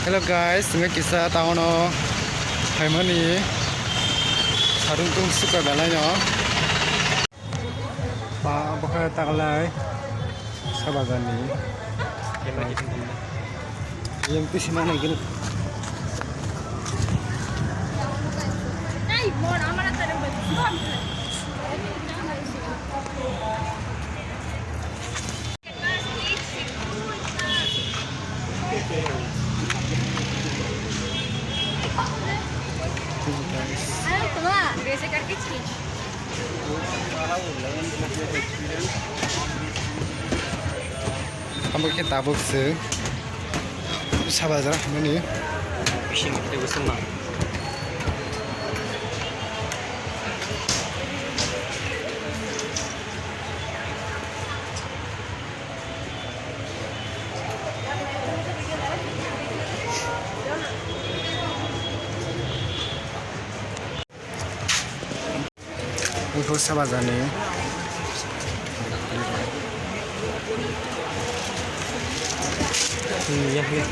Hello guys, saya kisah tahun Harmony sarung tung suka balanya. Pak bakal tak lay sabagan ni. Yang tu si mana gini? Kamu kita tabuk se, sabar jera ini. Fishing itu bersama. Ini sabar jera ni. Iya, iya.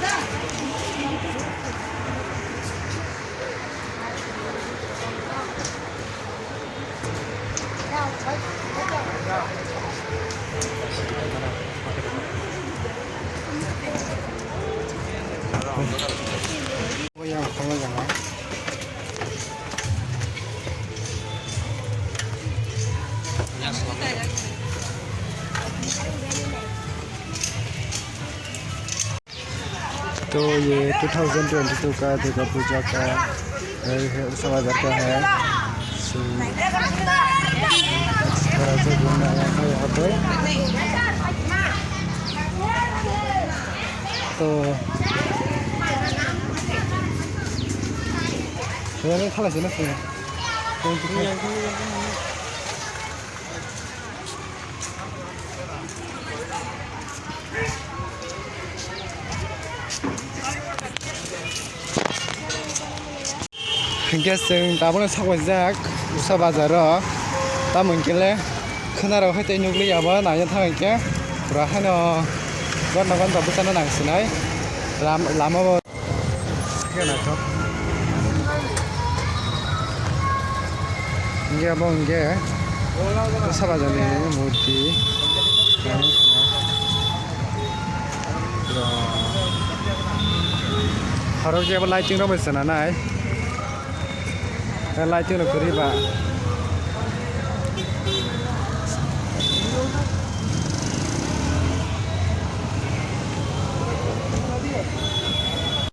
Oh ya, kamu jangan. तो ये 2022 का दुर्गा पूजा का उत्सव बाजार का है। थोड़ा सा घूमने आया था यहाँ पे। तो ये खाला से ना फिर जों दाबोनो सावजाक उसा बाजाराव दा मोनगेले खोनाराव हायते नुग्लियाबा नायनो थांगोनके पुरा हानो गन्ना गन्ना बुसानो नांसिनाय लामाबो केनाथ इंगे बो इंगे उसा बाजारनि मूर्ति हराव जेबो लाइटिं रबेसना नाय लाइटिं नो करिबा